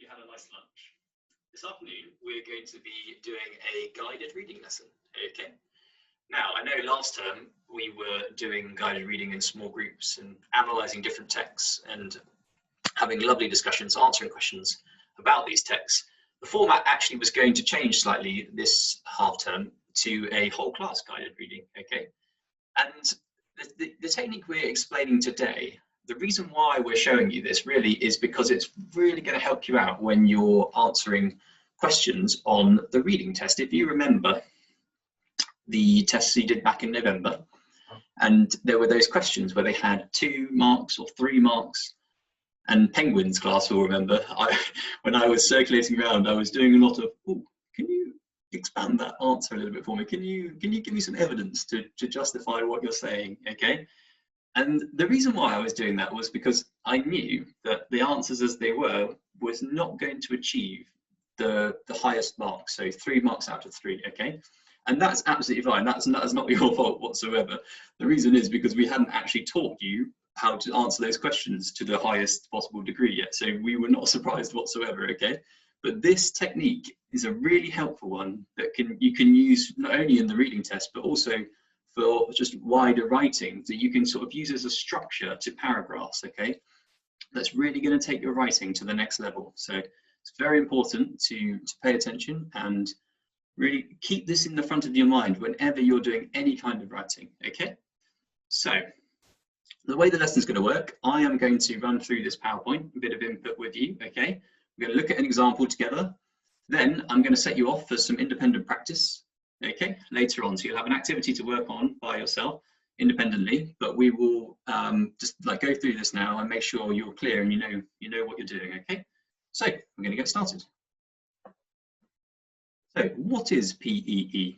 you had a nice lunch. This afternoon, we're going to be doing a guided reading lesson, okay? Now, I know last term we were doing guided reading in small groups and analysing different texts and having lovely discussions, answering questions about these texts. The format actually was going to change slightly this half term to a whole class guided reading, okay? And the technique we're explaining today, the reason why we're showing you this really is because it's really going to help you out when you're answering questions on the reading test. If you remember the tests you did back in November, and there were those questions where they had 2 marks or 3 marks, and Penguin's class will remember, when I was circulating around, I was doing a lot of, oh, can you expand that answer a little bit for me? Can you give me some evidence to justify what you're saying, okay? And the reason why I was doing that was because I knew that the answers as they were was not going to achieve the highest mark, so 3 marks out of 3, okay? And that's absolutely fine. That's not your fault whatsoever. The reason is because we hadn't actually taught you how to answer those questions to the highest possible degree yet. So we were not surprised whatsoever, okay? But this technique is a really helpful one that you can use not only in the reading test, but also for just wider writing that you can sort of use as a structure to paragraphs, okay? That's really going to take your writing to the next level. So it's very important to pay attention and really keep this in the front of your mind whenever you're doing any kind of writing, okay? So the way the lesson is going to work, I am going to run through this PowerPoint, a bit of input with you, okay? We're going to look at an example together. Then I'm going to set you off for some independent practice, okay, later on. So you'll have an activity to work on by yourself independently, but we will just like go through this now and make sure you're clear and you know what you're doing, okay? So we're going to get started. So what is PEE?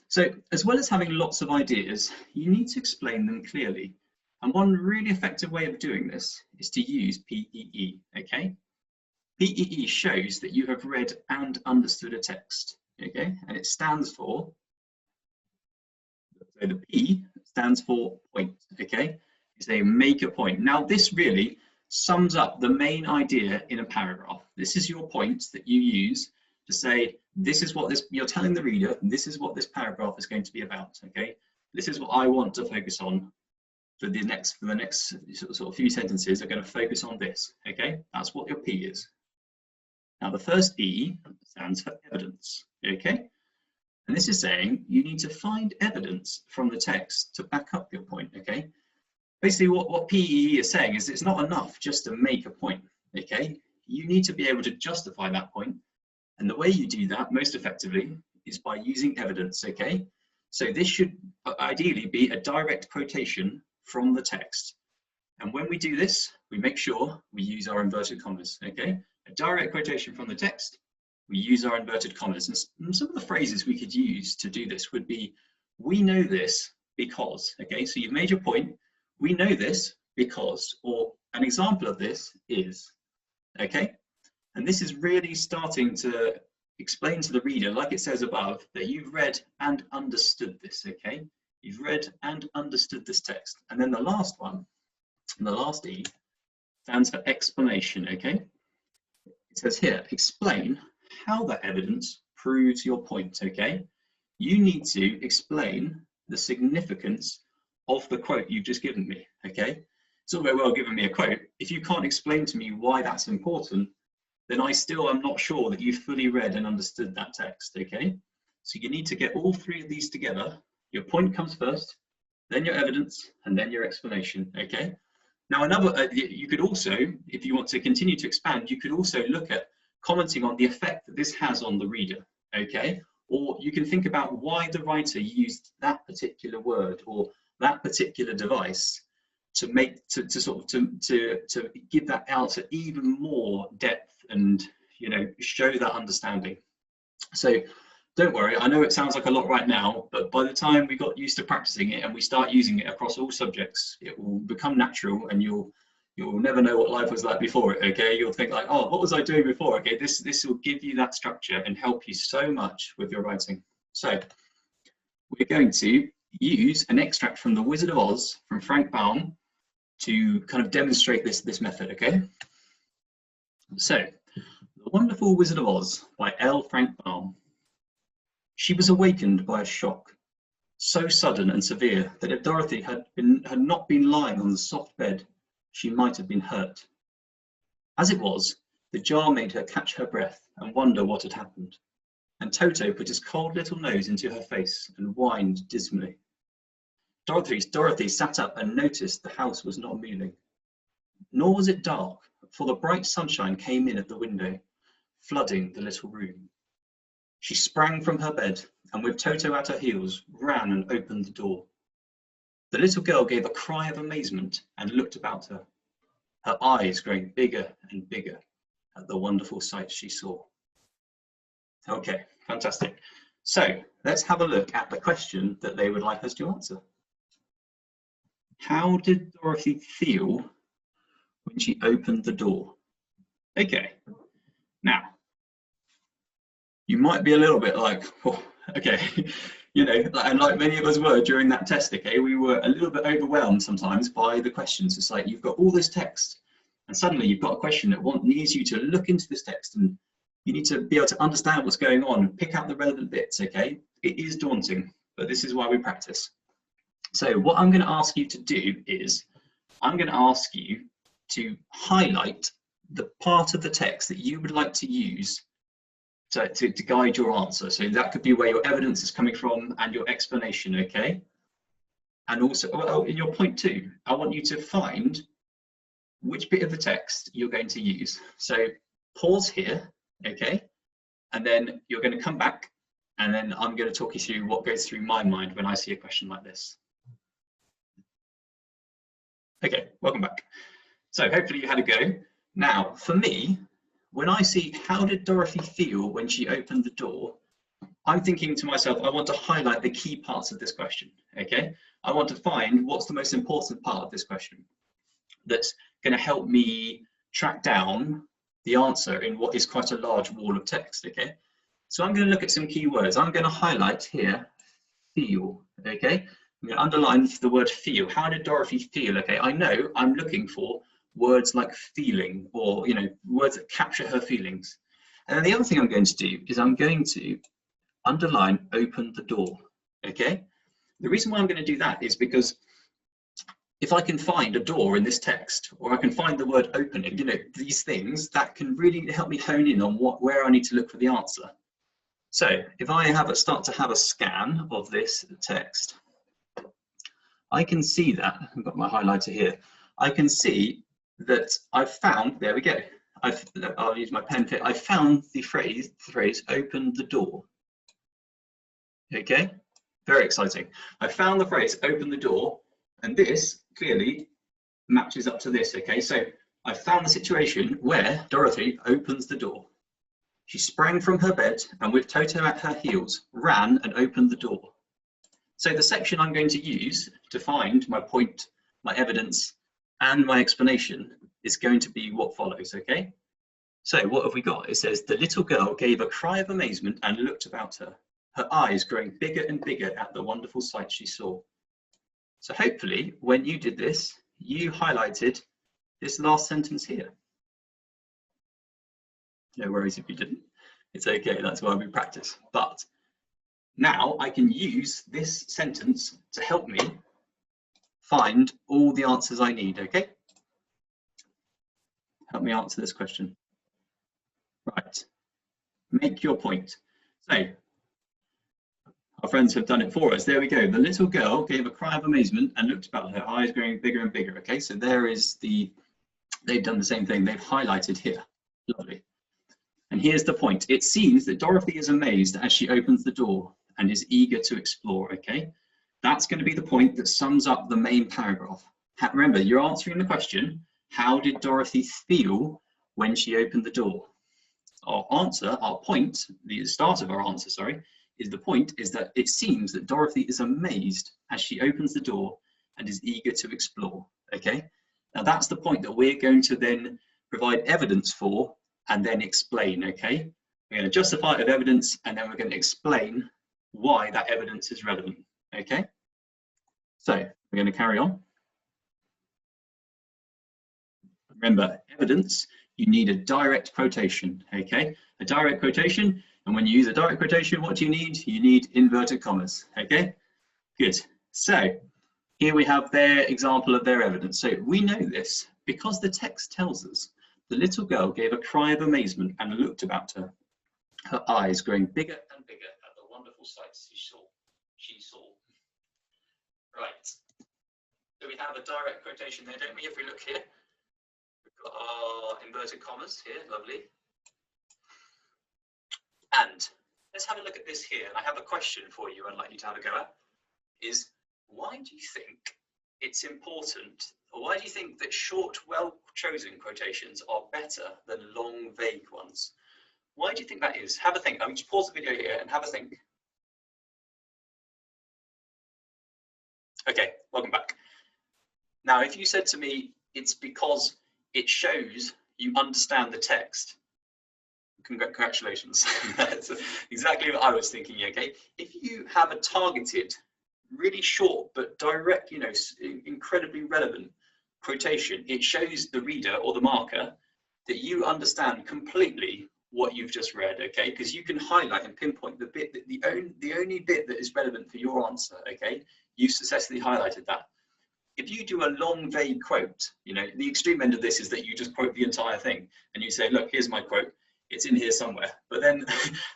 So as well as having lots of ideas, you need to explain them clearly. And one really effective way of doing this is to use PEE, okay? PEE shows that you have read and understood a text, okay? And it stands for, so the P stands for point, okay? It's a make a point. Now this really sums up the main idea in a paragraph. This is your point that you use to say, this is what you're telling the reader, this is what this paragraph is going to be about, okay? This is what I want to focus on for the next sort of few sentences are going to focus on this, okay? That's what your P is. Now the first E stands for evidence, okay? And this is saying you need to find evidence from the text to back up your point, okay? Basically what PEE is saying is it's not enough just to make a point, okay? You need to be able to justify that point. And the way you do that most effectively is by using evidence, okay? So this should ideally be a direct quotation from the text. And when we do this, we make sure we use our inverted commas, okay? A direct quotation from the text, we use our inverted commas. And some of the phrases we could use to do this would be, we know this because, okay? So you've made your point, we know this because, or an example of this is, okay? And this is really starting to explain to the reader, like it says above, that you've read and understood this, okay? You've read and understood this text. And then the last one, the last E, stands for explanation, okay? It says here, explain how that evidence proves your point, okay? You need to explain the significance of the quote you've just given me, okay? It's all very well giving me a quote. If you can't explain to me why that's important, then I still am not sure that you've fully read and understood that text, okay? So you need to get all 3 of these together. Your point comes first, then your evidence, and then your explanation, okay? Now another, you could also, if you want to continue to expand, you could also look at commenting on the effect that this has on the reader, okay? Or you can think about why the writer used that particular word or that particular device to give that answer even more depth and show that understanding. So don't worry, I know it sounds like a lot right now, but by the time we got used to practicing it and we start using it across all subjects, it will become natural and you'll never know what life was like before it, okay? You'll think like, oh, what was I doing before? Okay, this will give you that structure and help you so much with your writing. So we're going to use an extract from The Wizard of Oz from Frank Baum to kind of demonstrate this method, okay? So The Wonderful Wizard of Oz by L. Frank Baum. She was awakened by a shock, so sudden and severe that if Dorothy had not been lying on the soft bed, she might have been hurt. As it was, the jar made her catch her breath and wonder what had happened, and Toto put his cold little nose into her face and whined dismally. Dorothy sat up and noticed the house was not moving. Nor was it dark, for the bright sunshine came in at the window, flooding the little room. She sprang from her bed and, with Toto at her heels, ran and opened the door. The little girl gave a cry of amazement and looked about her, her eyes growing bigger and bigger at the wonderful sight she saw. Okay, fantastic. So let's have a look at the question that they would like us to answer. How did Dorothy feel when she opened the door? Okay, now, you might be a little bit like, oh, okay, you know, and like many of us were during that test, okay, we were a little bit overwhelmed sometimes by the questions. It's like you've got all this text and suddenly you've got a question that needs you to look into this text and you need to be able to understand what's going on and pick out the relevant bits, okay? It is daunting, but this is why we practice. So what I'm going to ask you to do is, I'm going to ask you to highlight the part of the text that you would like to use to guide your answer. So that could be where your evidence is coming from and your explanation, okay? And also, in your point 2, I want you to find which bit of the text you're going to use. So pause here, okay? And then you're going to come back and then I'm going to talk you through what goes through my mind when I see a question like this. Okay, welcome back. So hopefully you had a go. Now, for me, when I see how did Dorothy feel when she opened the door, I'm thinking to myself, I want to highlight the key parts of this question, okay? I want to find what's the most important part of this question that's going to help me track down the answer in what is quite a large wall of text, okay? So I'm going to look at some key words. I'm going to highlight here, feel, okay? I'm going to underline the word feel. How did Dorothy feel? Okay, I know I'm looking for words like feeling or, you know, words that capture her feelings. And then the other thing I'm going to do is I'm going to underline open the door, okay? The reason why I'm going to do that is because if I can find a door in this text, or I can find the word opening, you know, these things that can really help me hone in on where I need to look for the answer. So if I start to have a scan of this text, I can see that, I've got my highlighter here, I can see that I've found, there we go, I'll use my pen here, I found the phrase open the door. Okay, very exciting. I found the phrase open the door, and this clearly matches up to this, okay? So I found the situation where Dorothy opens the door. She sprang from her bed and with Toto at her heels, ran and opened the door. So the section I'm going to use to find my point, my evidence, and my explanation is going to be what follows, okay? So what have we got? It says, the little girl gave a cry of amazement and looked about her, her eyes growing bigger and bigger at the wonderful sight she saw. So hopefully when you did this, you highlighted this last sentence here. No worries if you didn't. It's okay, that's why we practice. But now I can use this sentence to help me find all the answers I need, okay? Help me answer this question. Right, make your point. So, our friends have done it for us. There we go. The little girl gave a cry of amazement and looked about her, eyes growing bigger and bigger. Okay, so there is they've done the same thing. They've highlighted here. Lovely. And here's the point. It seems that Dorothy is amazed as she opens the door and is eager to explore, okay? That's going to be the point that sums up the main paragraph. Remember, you're answering the question, how did Dorothy feel when she opened the door? Our answer, our point, the start of our answer, sorry, is the point is that it seems that Dorothy is amazed as she opens the door and is eager to explore, okay? Now that's the point that we're going to then provide evidence for and then explain, okay? We're going to justify it with evidence and then we're going to explain why that evidence is relevant, okay? So we're going to carry on. Remember, evidence you need a direct quotation, okay? A direct quotation, and when you use a direct quotation, what do you need? You need inverted commas, okay? Good. So here we have their example of their evidence. So we know this because the text tells us the little girl gave a cry of amazement and looked about her, her eyes growing bigger and bigger at the wonderful sights she saw. Right. So we have a direct quotation there, don't we? If we look here, we've got our inverted commas here, lovely. And let's have a look at this here. And I have a question for you I'd like you to have a go at, is why do you think it's important, or why do you think that short, well-chosen quotations are better than long, vague ones? Why do you think that is? Have a think. I'm just pause the video here and have a think. Okay, welcome back. Now, if you said to me, it's because it shows you understand the text, congratulations. That's exactly what I was thinking, okay? If you have a targeted, really short but direct, you know, incredibly relevant quotation, it shows the reader or the marker that you understand completely what you've just read, okay? Because you can highlight and pinpoint the bit that the only bit that is relevant for your answer, okay? You successfully highlighted that. If you do a long, vague quote, you know, the extreme end of this is that you just quote the entire thing and you say, look, here's my quote, it's in here somewhere. But then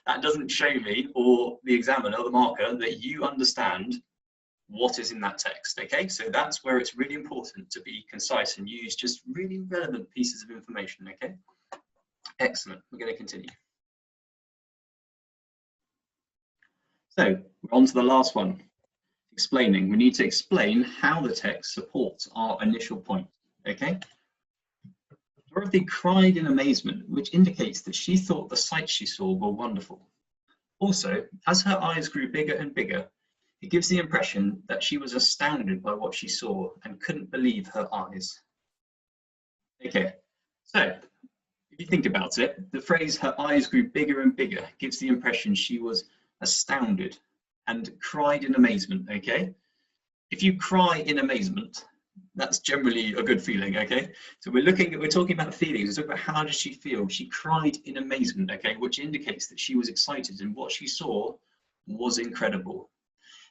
that doesn't show me, or the examiner or the marker, that you understand what is in that text, okay? So that's where it's really important to be concise and use just really relevant pieces of information, okay? Excellent, we're going to continue. So we're on to the last one, explaining. We need to explain how the text supports our initial point, okay? Dorothy cried in amazement, which indicates that she thought the sights she saw were wonderful. Also, as her eyes grew bigger and bigger, it gives the impression that she was astounded by what she saw and couldn't believe her eyes. Okay, so if you think about it, the phrase her eyes grew bigger and bigger gives the impression she was astounded and cried in amazement, okay? If you cry in amazement, that's generally a good feeling, okay? So we're talking about feelings, we're talking about how did she feel? She cried in amazement, okay, which indicates that she was excited and what she saw was incredible.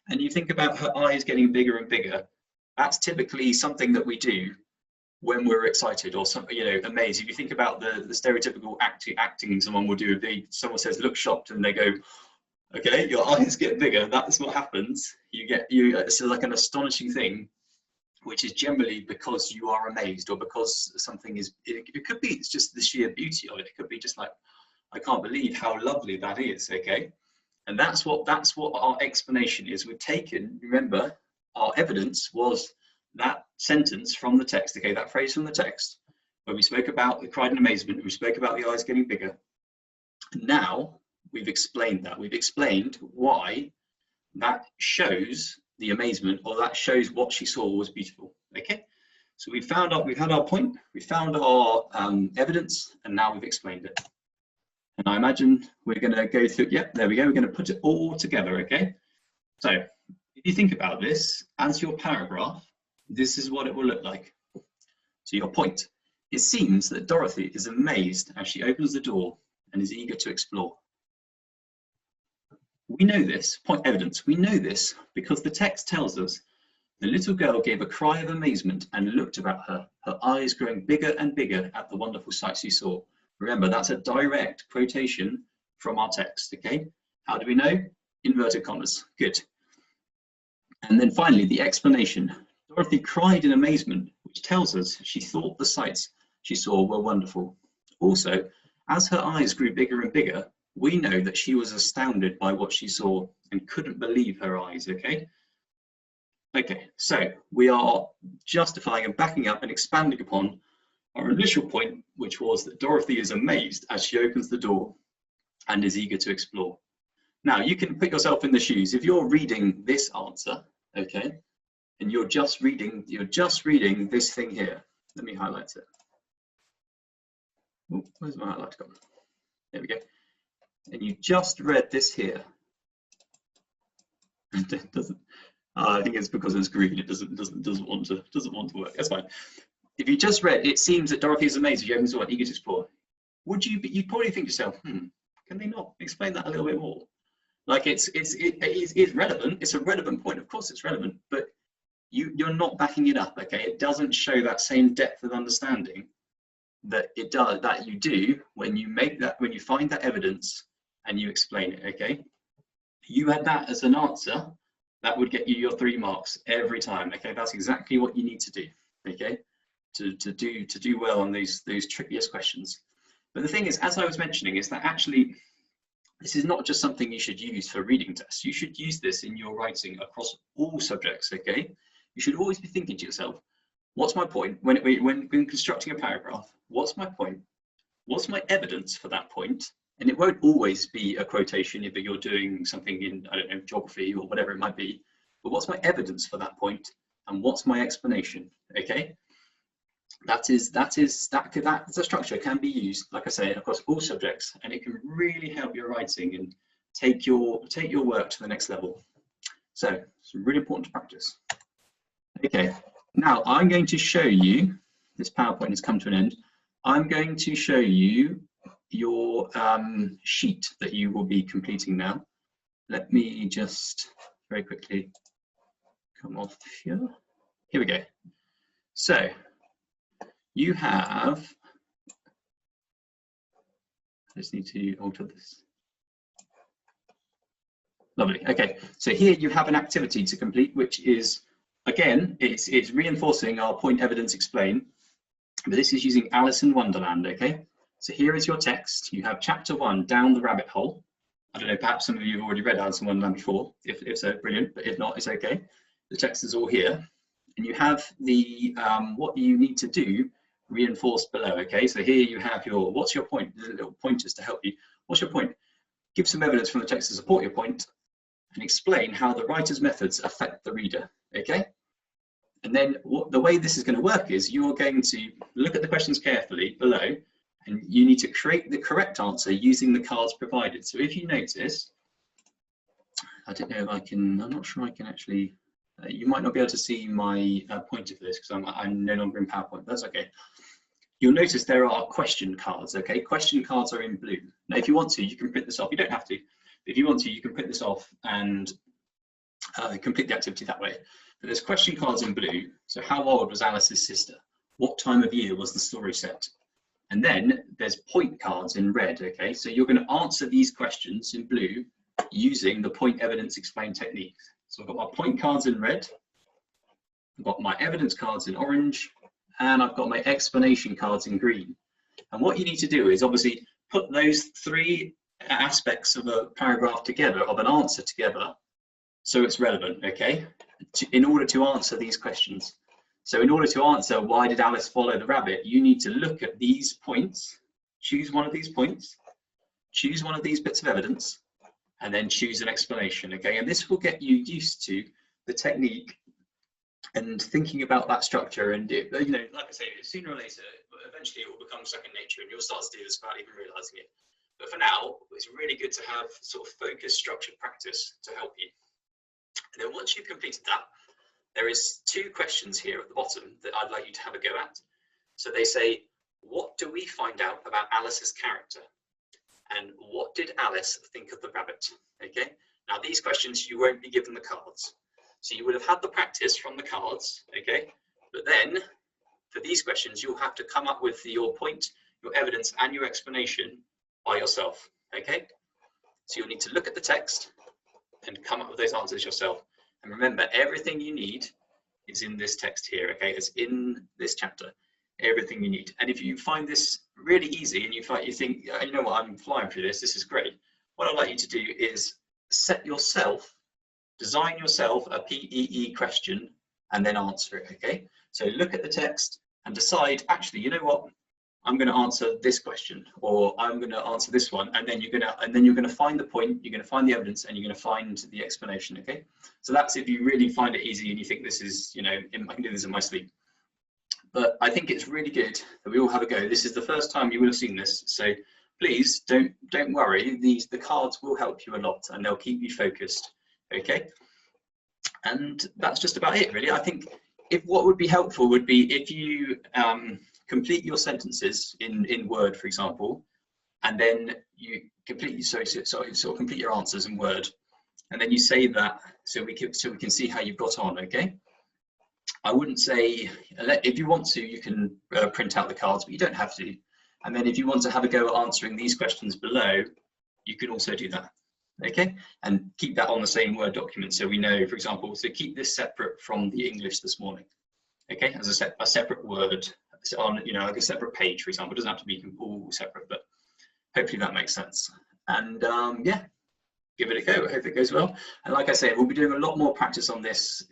And you think about her eyes getting bigger and bigger, that's typically something that we do when we're excited or something, you know, amazed. If you think about the stereotypical acting someone will do, someone says, look shocked, and they go, okay, your eyes get bigger, that's what happens. It's like an astonishing thing, which is generally because you are amazed or because something is, it could be, it's just the sheer beauty of it. It could be just like, I can't believe how lovely that is, okay? And that's what our explanation is. We've taken, remember, our evidence was that sentence from the text, okay, that phrase from the text, where we spoke about the cried in amazement, we spoke about the eyes getting bigger. Now we've explained that. We've explained why that shows the amazement, or that shows what she saw was beautiful, okay? So we've had our point, we found our evidence, and now we've explained it. And I imagine we're going to go through, yep, there we go. We're going to put it all together, okay? So if you think about this as your paragraph, this is what it will look like. So your point, it seems that Dorothy is amazed as she opens the door and is eager to explore. We know this, point evidence, we know this because the text tells us the little girl gave a cry of amazement and looked about her, her eyes growing bigger and bigger at the wonderful sights she saw. Remember, that's a direct quotation from our text, okay? How do we know? Inverted commas, good. And then finally, the explanation. Dorothy cried in amazement, which tells us she thought the sights she saw were wonderful. Also, as her eyes grew bigger and bigger, we know that she was astounded by what she saw and couldn't believe her eyes, okay? Okay, so we are justifying and backing up and expanding upon our initial point, which was that Dorothy is amazed as she opens the door and is eager to explore. Now, you can put yourself in the shoes. If you're reading this answer, okay, and you're just reading this thing here. Let me highlight it. Oh, where's my highlight gone? There we go. And you just read this here. It doesn't. I think it's because it's green. It doesn't want to work. That's fine. if you just read, it seems that Dorothy is amazing, she opens the door, eager to explore. You'd probably think to yourself, can they not explain that a little bit more? Like it is relevant. It's a relevant point. Of course, it's relevant, but you're not backing it up. Okay, it doesn't show that same depth of understanding that it does, that you do when you find that evidence and you explain it. Okay, you had that as an answer, that would get you your 3 marks every time. Okay, that's exactly what you need to do. Okay, to do well on those trickiest questions. But the thing is, as I was mentioning, is that actually this is not just something you should use for reading tests. You should use this in your writing across all subjects. Okay, you should always be thinking to yourself, what's my point when constructing a paragraph? What's my point? What's my evidence for that point? And it won't always be a quotation if you're doing something in, I don't know, geography or whatever it might be. But what's my evidence for that point? And what's my explanation? Okay. That structure can be used, like I say, across all subjects, and it can really help your writing and take your work to the next level. So it's really important to practice. Okay, now I'm going to show you, this PowerPoint has come to an end. I'm going to show you your sheet that you will be completing now. Let me just very quickly come off here. Here we go. So you have, I just need to alter this. Lovely. Okay, so here you have an activity to complete, which is, again, it's reinforcing our point, evidence, explain, but this is using Alice in Wonderland. Okay, so here is your text. You have chapter 1, Down the Rabbit Hole. I don't know, perhaps some of you have already read Alice in Wonderland before. If so, brilliant, but if not, it's okay. The text is all here, and you have the what you need to do reinforced below. Okay, so here you have your, what's your point? There's little pointers to help you. What's your point? Give some evidence from the text to support your point, and explain how the writer's methods affect the reader. Okay, and then the way this is going to work is you're going to look at the questions carefully below, and you need to create the correct answer using the cards provided. So if you notice, I don't know if I can, I'm not sure I can actually, you might not be able to see my pointer for this because I'm no longer in PowerPoint. That's okay. You'll notice there are question cards. Okay, question cards are in blue. Now, if you want to, you can print this off. You don't have to. If you want to, you can print this off and complete the activity that way. But there's question cards in blue. So how old was Alice's sister? What time of year was the story set? And then there's point cards in red. Okay, so you're going to answer these questions in blue using the point, evidence, explain technique. So I've got my point cards in red, I've got my evidence cards in orange, and I've got my explanation cards in green. And what you need to do is obviously put those 3 aspects of a paragraph together, of an answer together, so it's relevant, okay, in order to answer these questions. So in order to answer why did Alice follow the rabbit, you need to look at these points, choose one of these points, choose one of these bits of evidence, and then choose an explanation. Okay, and this will get you used to the technique and thinking about that structure. And it, you know, like I say, sooner or later, eventually it will become second nature, and you'll start to do this without even realizing it. But for now, it's really good to have sort of focused, structured practice to help you. And then once you've completed that, there is 2 questions here at the bottom that I'd like you to have a go at. So they say, what do we find out about Alice's character? And what did Alice think of the rabbit? Okay, now these questions you won't be given the cards. So you would have had the practice from the cards, okay? But then for these questions, you'll have to come up with your point, your evidence, and your explanation by yourself, okay? So you'll need to look at the text and come up with those answers yourself. And remember, everything you need is in this text here, okay? It's in this chapter, everything you need. And if you find this really easy and you think, you know what, I'm flying through this, this is great. What I'd like you to do is design yourself a PEE question and then answer it, okay? So look at the text and decide, actually, you know what, I'm going to answer this question, or I'm going to answer this one, and then you're going to find the point, you're going to find the evidence, and you're going to find the explanation, okay? So that's if you really find it easy and you think this is, you know, I can do this in my sleep. But I think it's really good that we all have a go. This is the first time you will have seen this, so please don't worry. The cards will help you a lot, and they'll keep you focused. Okay, and that's just about it, really. I think if what would be helpful would be if you complete your sentences in Word, for example, and then you completely sort of complete your answers in Word, and then you save that so we can see how you've got on. Okay. I wouldn't say, if you want to, you can print out the cards, but you don't have to. And then if you want to have a go at answering these questions below, you can also do that. Okay, and keep that on the same Word document so we know, for example, so keep this separate from the English this morning. Okay, as a separate word on, you know, like a separate page, for example. It doesn't have to be all separate, but hopefully that makes sense. And yeah, give it a go. I hope it goes well. And like I said, we'll be doing a lot more practice on this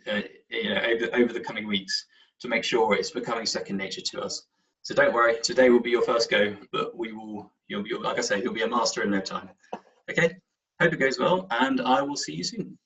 you know, over the coming weeks to make sure it's becoming second nature to us. So don't worry, today will be your first go, but you'll like I say, you'll be a master in no time. Okay, hope it goes well, and I will see you soon.